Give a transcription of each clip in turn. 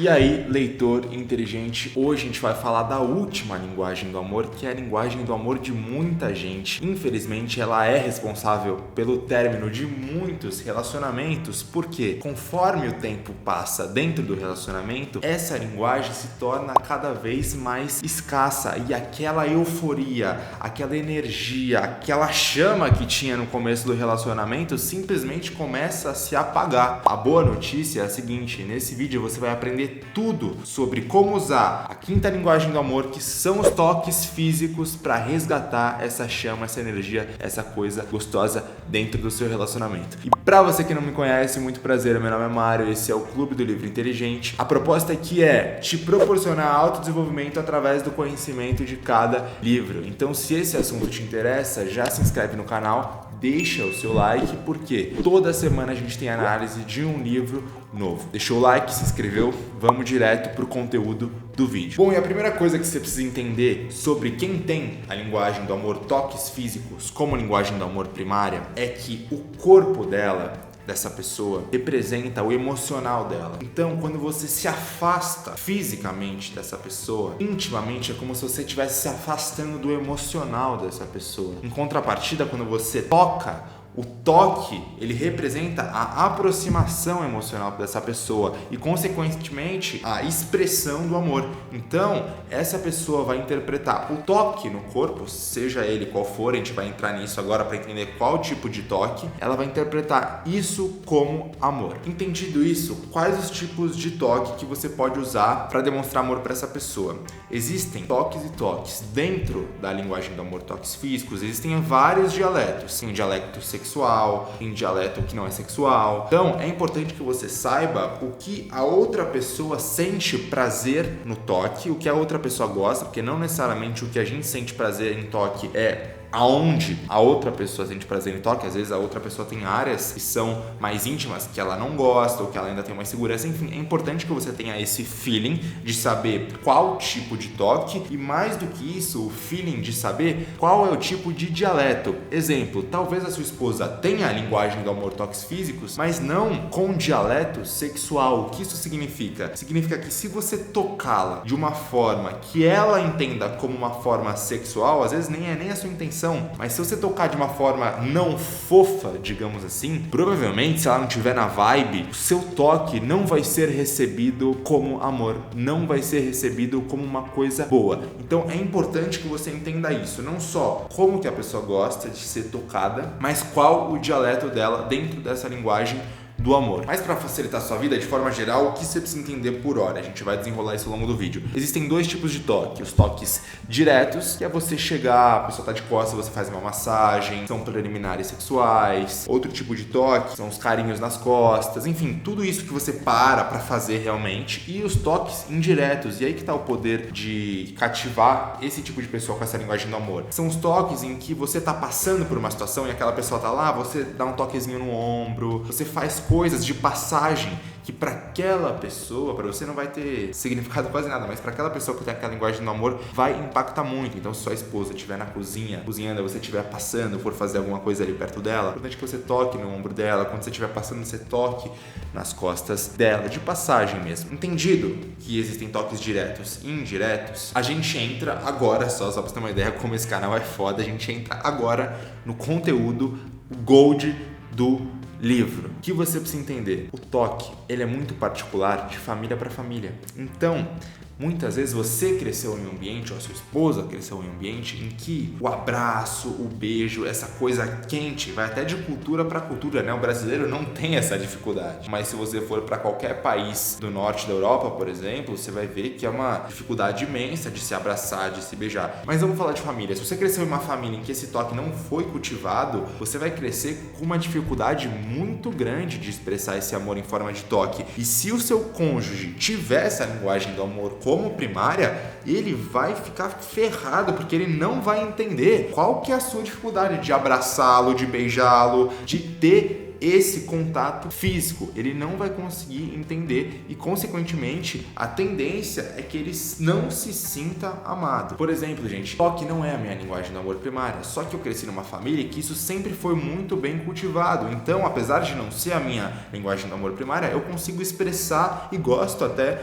E aí, leitor inteligente, hoje a gente vai falar da última linguagem do amor, que é a linguagem do amor de muita gente. Infelizmente, ela é responsável pelo término de muitos relacionamentos, porque conforme o tempo passa dentro do relacionamento, essa linguagem se torna cada vez mais escassa e aquela euforia, aquela energia, aquela chama que tinha no começo do relacionamento simplesmente começa a se apagar. A boa notícia é a seguinte: nesse vídeo você vai aprender tudo sobre como usar a quinta linguagem do amor, que são os toques físicos, para resgatar essa chama, essa energia, essa coisa gostosa dentro do seu relacionamento. E para você que não me conhece, muito prazer, meu nome é Mário, esse é o Clube do Livro Inteligente. A proposta aqui é te proporcionar autodesenvolvimento através do conhecimento de cada livro. Então, se esse assunto te interessa, já se inscreve no canal, deixa o seu like, porque toda semana a gente tem análise de um livro novo. Deixou o like, se inscreveu, vamos direto pro conteúdo do vídeo. Bom, e a primeira coisa que você precisa entender sobre quem tem a linguagem do amor, toques físicos, como linguagem do amor primária, é que o corpo dessa pessoa representa o emocional dela. Então, quando você se afasta fisicamente dessa pessoa, intimamente é como se você estivesse se afastando do emocional dessa pessoa. Em contrapartida, quando você toca, o toque, ele representa a aproximação emocional dessa pessoa e, consequentemente, a expressão do amor. Então, essa pessoa vai interpretar o toque no corpo, seja ele qual for, a gente vai entrar nisso agora para entender qual tipo de toque, ela vai interpretar isso como amor. Entendido isso, quais os tipos de toque que você pode usar para demonstrar amor para essa pessoa? Existem toques e toques. Dentro da linguagem do amor, toques físicos, existem vários dialetos. Tem dialecto sexual, em dialeto que não é sexual. Então, é importante que você saiba o que a outra pessoa sente prazer no toque, o que a outra pessoa gosta, porque não necessariamente o que a gente sente prazer em toque é aonde a outra pessoa sente prazer em toque. Às vezes a outra pessoa tem áreas que são mais íntimas, que ela não gosta, ou que ela ainda tem mais segurança. Enfim, é importante que você tenha esse feeling de saber qual tipo de toque e, mais do que isso, o feeling de saber qual é o tipo de dialeto. Exemplo, talvez a sua esposa tenha a linguagem do amor, toques físicos, mas não com dialeto sexual. O que isso significa? Significa que se você tocá-la de uma forma que ela entenda como uma forma sexual, às vezes nem é a sua intenção, mas se você tocar de uma forma não fofa, digamos assim, provavelmente, se ela não estiver na vibe, o seu toque não vai ser recebido como amor, não vai ser recebido como uma coisa boa. Então é importante que você entenda isso, não só como que a pessoa gosta de ser tocada, mas qual o dialeto dela dentro dessa linguagem do amor. Mas para facilitar a sua vida, de forma geral, o que você precisa entender por hora? A gente vai desenrolar isso ao longo do vídeo. Existem dois tipos de toque. Os toques diretos, que é você chegar, a pessoa tá de costas, você faz uma massagem, são preliminares sexuais. Outro tipo de toque são os carinhos nas costas, enfim, tudo isso que você para fazer realmente. E os toques indiretos, e aí que tá o poder de cativar esse tipo de pessoa com essa linguagem do amor. São os toques em que você tá passando por uma situação e aquela pessoa tá lá, você dá um toquezinho no ombro, você faz coisas de passagem que para aquela pessoa, para você não vai ter significado quase nada, mas para aquela pessoa que tem aquela linguagem do amor vai impactar muito. Então, se sua esposa estiver na cozinha, cozinhando, você estiver passando, for fazer alguma coisa ali perto dela, é importante que você toque no ombro dela. Quando você estiver passando, você toque nas costas dela, de passagem mesmo. Entendido que existem toques diretos e indiretos, a gente entra agora, só pra você ter uma ideia como esse canal é foda, a gente entra agora no conteúdo gold do livro. O que você precisa entender? O toque, ele é muito particular de família para família. Então, muitas vezes você cresceu em um ambiente, ou a sua esposa cresceu em um ambiente em que o abraço, o beijo, essa coisa quente, vai até de cultura para cultura, né? O brasileiro não tem essa dificuldade. Mas se você for para qualquer país do norte da Europa, por exemplo, você vai ver que é uma dificuldade imensa de se abraçar, de se beijar. Mas vamos falar de família. Se você cresceu em uma família em que esse toque não foi cultivado, você vai crescer com uma dificuldade muito grande de expressar esse amor em forma de toque. E se o seu cônjuge tiver essa linguagem do amor como primária, ele vai ficar ferrado, porque ele não vai entender qual que é a sua dificuldade de abraçá-lo, de beijá-lo, de ter esse contato físico. Ele não vai conseguir entender e, consequentemente, a tendência é que ele não se sinta amado. Por exemplo, gente, toque não é a minha linguagem do amor primária, só que eu cresci numa família que isso sempre foi muito bem cultivado. Então, apesar de não ser a minha linguagem do amor primária, eu consigo expressar e gosto até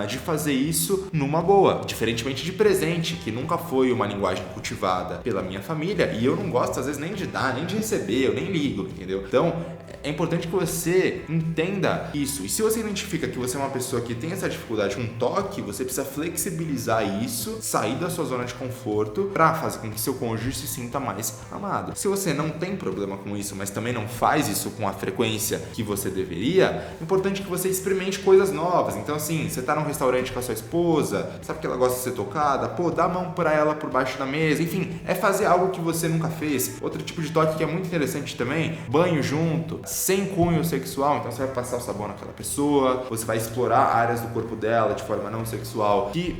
de fazer isso numa boa, diferentemente de presente, que nunca foi uma linguagem cultivada pela minha família, e eu não gosto às vezes nem de dar, nem de receber, eu nem ligo, entendeu? Então, é importante que você entenda isso. E se você identifica que você é uma pessoa que tem essa dificuldade com toque, você precisa flexibilizar isso, sair da sua zona de conforto para fazer com que seu cônjuge se sinta mais amado. Se você não tem problema com isso, mas também não faz isso com a frequência que você deveria, é importante que você experimente coisas novas. Então, assim, você tá num restaurante com a sua esposa, sabe que ela gosta de ser tocada? Pô, dá a mão pra ela por baixo da mesa. Enfim, é fazer algo que você nunca fez. Outro tipo de toque que é muito interessante também, banho junto, sem cunho sexual. Então você vai passar o sabão naquela pessoa, você vai explorar áreas do corpo dela de forma não sexual que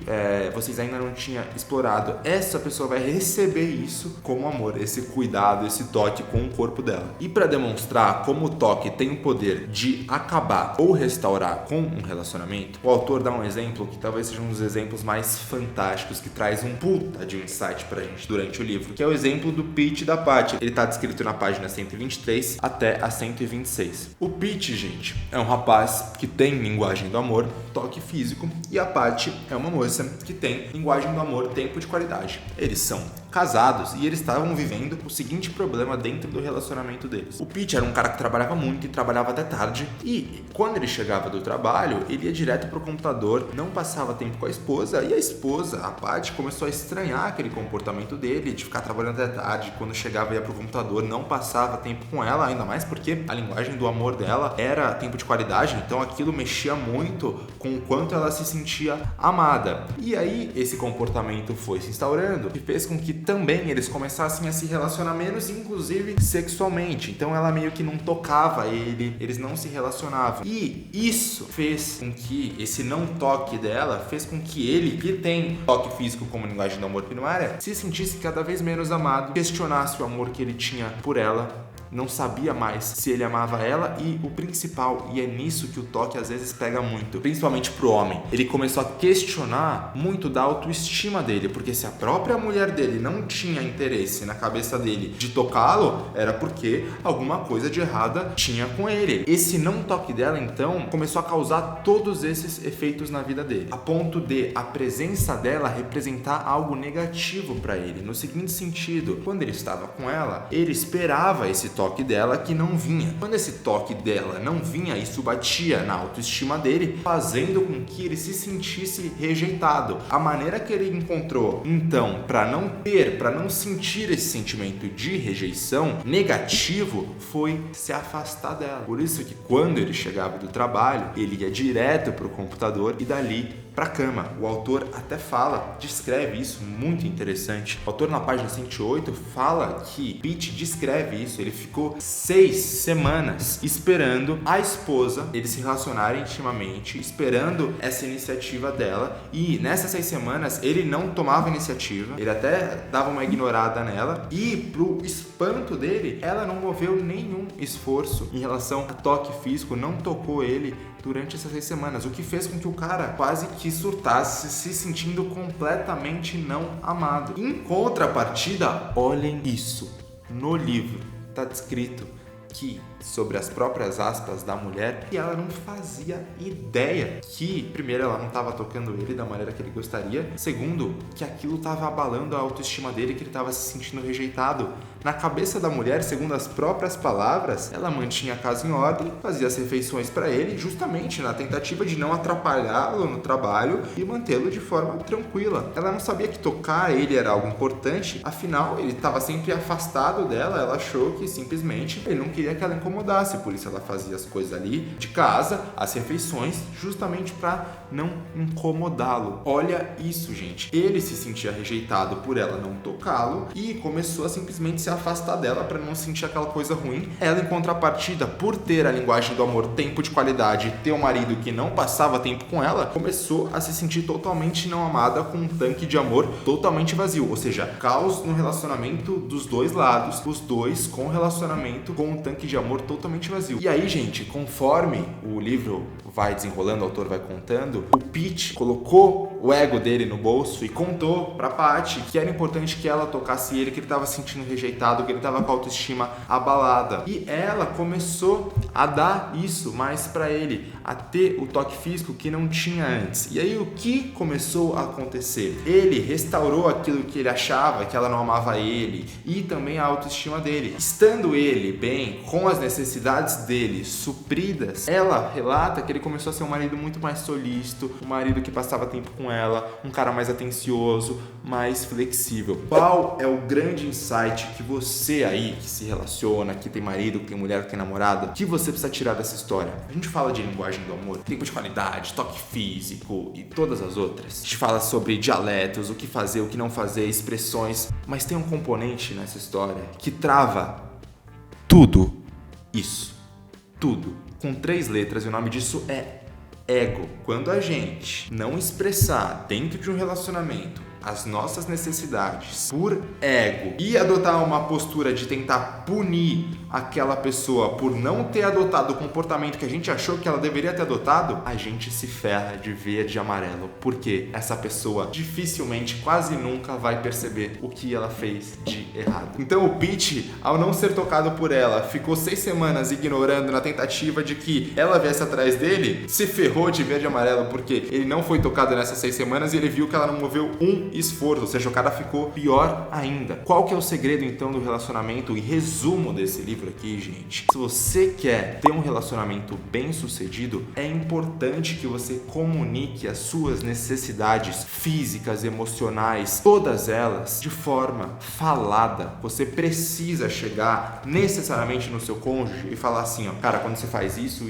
vocês ainda não tinham explorado. Essa pessoa vai receber isso como amor, esse cuidado, esse toque com o corpo dela. E para demonstrar como o toque tem o poder de acabar ou restaurar com um relacionamento, o autor dá um exemplo que talvez seja um dos exemplos mais fantásticos, que traz um puta de um insight pra gente durante o livro, que é o exemplo do Pete e da Patty. Ele tá descrito na página 123 até a 126. O Pete, gente, é um rapaz que tem linguagem do amor, toque físico, e a Patty é uma moça que tem linguagem do amor, tempo de qualidade. Eles são casados e eles estavam vivendo o seguinte problema dentro do relacionamento deles. O Pete era um cara que trabalhava muito e trabalhava até tarde, e quando ele chegava do trabalho, ele ia direto pro computador, não passava tempo com a esposa, e a esposa, a Patty, começou a estranhar aquele comportamento dele, de ficar trabalhando até tarde, quando chegava ia pro computador, não passava tempo com ela, ainda mais porque a linguagem do amor dela era tempo de qualidade, então aquilo mexia muito com o quanto ela se sentia amada. E aí, esse comportamento foi se instaurando e fez com que também eles começassem a se relacionar menos, inclusive sexualmente. Então ela meio que não tocava ele, eles não se relacionavam. E isso fez com que esse não toque dela, fez com que ele, que tem toque físico como linguagem do amor primária, se sentisse cada vez menos amado, questionasse o amor que ele tinha por ela, não sabia mais se ele amava ela, e o principal, e é nisso que o toque às vezes pega muito, principalmente pro homem, ele começou a questionar muito da autoestima dele, porque se a própria mulher dele não tinha interesse na cabeça dele de tocá-lo, era porque alguma coisa de errada tinha com ele. Esse não toque dela, então, começou a causar todos esses efeitos na vida dele, a ponto de a presença dela representar algo negativo para ele, no seguinte sentido: quando ele estava com ela, ele esperava esse toque dela que não vinha. Quando esse toque dela não vinha, isso batia na autoestima dele, fazendo com que ele se sentisse rejeitado. A maneira que ele encontrou, então, para não sentir esse sentimento de rejeição negativo, foi se afastar dela. Por isso que quando ele chegava do trabalho, ele ia direto pro computador e dali pra cama. O autor até descreve isso, muito interessante. O autor na página 108 fala que Pete descreve isso, ele ficou 6 semanas esperando a esposa, eles se relacionarem intimamente, esperando essa iniciativa dela, e nessas 6 semanas ele não tomava iniciativa, ele até dava uma ignorada nela, e pro espanto dele, ela não moveu nenhum esforço em relação a toque físico, não tocou ele durante essas 6 semanas, o que fez com que o cara quase que surtasse, se sentindo completamente não amado. Em contrapartida, olhem isso, no livro está descrito que, sobre as próprias aspas da mulher, que ela não fazia ideia que, primeiro, ela não estava tocando ele da maneira que ele gostaria, segundo, que aquilo estava abalando a autoestima dele, que ele estava se sentindo rejeitado. Na cabeça da mulher, segundo as próprias palavras, ela mantinha a casa em ordem, fazia as refeições para ele, justamente na tentativa de não atrapalhá-lo no trabalho e mantê-lo de forma tranquila. Ela não sabia que tocar ele era algo importante, afinal, ele estava sempre afastado dela, ela achou que simplesmente ele não queria que ela incomodasse, por isso ela fazia as coisas ali de casa, as refeições, justamente para não incomodá-lo. Olha isso, gente. Ele se sentia rejeitado por ela não tocá-lo e começou a simplesmente se afastar dela para não sentir aquela coisa ruim. Ela, em contrapartida, por ter a linguagem do amor, tempo de qualidade, ter um marido que não passava tempo com ela, começou a se sentir totalmente não amada, com um tanque de amor totalmente vazio, ou seja, caos no relacionamento dos dois lados, os dois com relacionamento com um tanque de amor totalmente vazio. E aí, gente, conforme o livro vai desenrolando, o autor vai contando, o Pete colocou o ego dele no bolso e contou pra Patty que era importante que ela tocasse ele, que ele tava se sentindo rejeitado, que ele tava com a autoestima abalada. E ela começou a dar isso mais pra ele, a ter o toque físico que não tinha antes. E aí o que começou a acontecer? Ele restaurou aquilo que ele achava que ela não amava ele e também a autoestima dele. Estando ele bem, com as necessidades dele supridas, ela relata que ele começou a ser um marido muito mais solícito, um marido que passava tempo com ela, um cara mais atencioso, mais flexível. Qual é o grande insight que você aí, que se relaciona, que tem marido, que tem mulher, que tem namorada, que você precisa tirar dessa história? A gente fala de linguagem do amor, tempo de qualidade, toque físico e todas as outras. A gente fala sobre dialetos, o que fazer, o que não fazer, expressões, mas tem um componente nessa história que trava tudo isso. Tudo. Com 3 letras e o nome disso é ego. Quando a gente não expressar dentro de um relacionamento as nossas necessidades por ego e adotar uma postura de tentar punir aquela pessoa por não ter adotado o comportamento que a gente achou que ela deveria ter adotado, a gente se ferra de verde e amarelo, porque essa pessoa dificilmente, quase nunca vai perceber o que ela fez de errado. Então o Pete, ao não ser tocado por ela, ficou 6 semanas ignorando na tentativa de que ela viesse atrás dele, se ferrou de verde e amarelo, porque ele não foi tocado nessas 6 semanas e ele viu que ela não moveu um esforço, ou seja, o cara ficou pior ainda. Qual que é o segredo então do relacionamento e resumo desse livro aqui, gente? Se você quer ter um relacionamento bem sucedido, é importante que você comunique as suas necessidades físicas, emocionais, todas elas de forma falada. Você precisa chegar necessariamente no seu cônjuge e falar assim, ó, cara, quando você faz isso,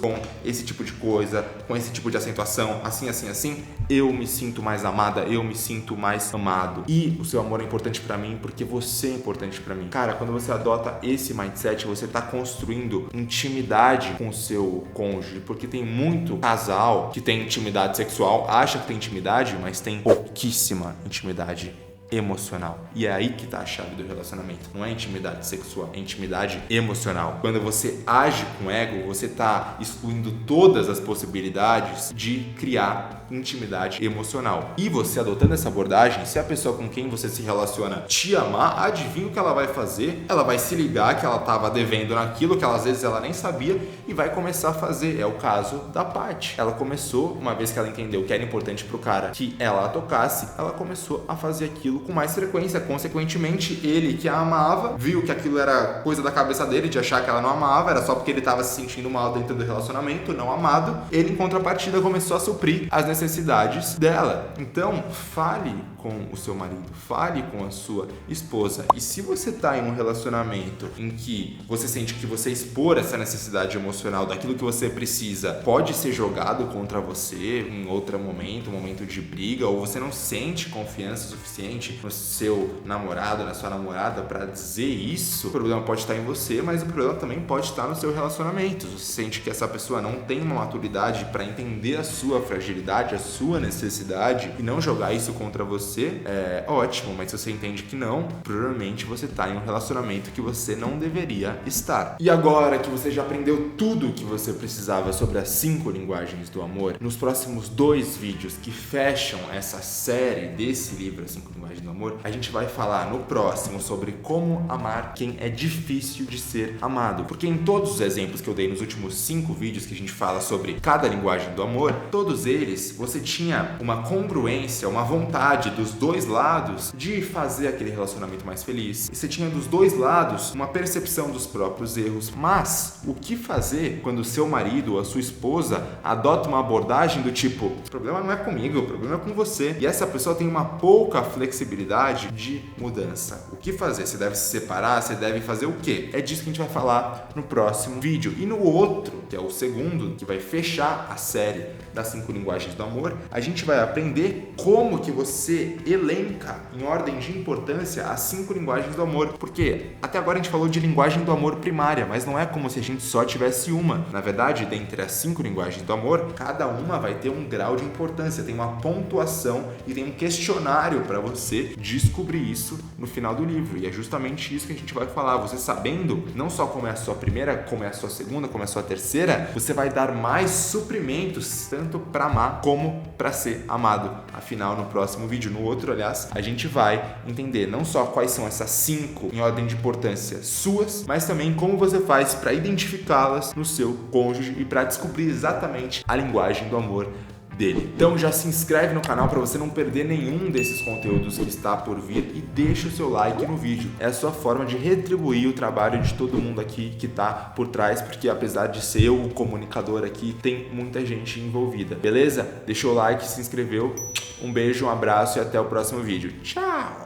com esse tipo de coisa, com esse tipo de acentuação, assim, eu me sinto mais amada, eu me sinto mais amado. E o seu amor é importante pra mim porque você é importante pra mim. Cara, quando você adota esse mindset, você tá construindo intimidade com o seu cônjuge, porque tem muito casal que tem intimidade sexual, acha que tem intimidade, mas tem pouquíssima intimidade emocional. E é aí que tá a chave do relacionamento. Não é intimidade sexual, é intimidade emocional. Quando você age com ego, você tá excluindo todas as possibilidades de criar intimidade emocional. E você adotando essa abordagem, se a pessoa com quem você se relaciona te amar, adivinha o que ela vai fazer? Ela vai se ligar que ela tava devendo naquilo que às vezes ela nem sabia e vai começar a fazer. É o caso da Patty. Ela começou, uma vez que ela entendeu que era importante pro cara que ela a tocasse, ela começou a fazer aquilo com mais frequência. Consequentemente, ele que a amava, viu que aquilo era coisa da cabeça dele, de achar que ela não amava, era só porque ele estava se sentindo mal dentro do relacionamento, não amado. Ele, em contrapartida, começou a suprir as necessidades dela. Então, fale com o seu marido, fale com a sua esposa. E se você está em um relacionamento em que você sente que você expor essa necessidade emocional daquilo que você precisa pode ser jogado contra você em outro momento, um momento de briga, ou você não sente confiança suficiente no seu namorado, na sua namorada para dizer isso, o problema pode estar em você, mas o problema também pode estar no seu relacionamento. Você sente que essa pessoa não tem uma maturidade para entender a sua fragilidade, a sua necessidade e não jogar isso contra você, é ótimo, mas se você entende que não, provavelmente você está em um relacionamento que você não deveria estar. E agora que você já aprendeu tudo o que você precisava sobre as 5 linguagens do amor, nos próximos 2 vídeos que fecham essa série desse livro, As 5 Linguagens do Amor, a gente vai falar no próximo sobre como amar quem é difícil de ser amado. Porque em todos os exemplos que eu dei nos últimos 5 vídeos que a gente fala sobre cada linguagem do amor, todos eles você tinha uma congruência, uma vontade dos 2 lados de fazer aquele relacionamento mais feliz. E você tinha dos 2 lados uma percepção dos próprios erros. Mas o que fazer quando o seu marido ou a sua esposa adota uma abordagem do tipo, o problema não é comigo, o problema é com você. E essa pessoa tem uma pouca flexibilidade de mudança. O que fazer? Você deve se separar? Você deve fazer o quê? É disso que a gente vai falar no próximo vídeo. E no outro, que é o segundo, que vai fechar a série das 5 linguagens do amor, a gente vai aprender como que você elenca em ordem de importância as 5 linguagens do amor. Porque até agora a gente falou de linguagem do amor primária, mas não é como se a gente só tivesse uma. Na verdade, dentre as 5 linguagens do amor, cada uma vai ter um grau de importância, tem uma pontuação e tem um questionário para você você descobrir isso no final do livro. E é justamente isso que a gente vai falar. Você sabendo não só como é a sua primeira, como é a sua segunda, como é a sua terceira, você vai dar mais suprimentos tanto para amar como para ser amado. Afinal, no próximo vídeo, no outro, aliás, a gente vai entender não só quais são essas 5 em ordem de importância suas, mas também como você faz para identificá-las no seu cônjuge e para descobrir exatamente a linguagem do amor dele. Então já se inscreve no canal para você não perder nenhum desses conteúdos que está por vir e deixa o seu like no vídeo. É a sua forma de retribuir o trabalho de todo mundo aqui que está por trás, porque apesar de ser eu o comunicador aqui, tem muita gente envolvida. Beleza? Deixou o like, se inscreveu. Um beijo, um abraço e até o próximo vídeo. Tchau!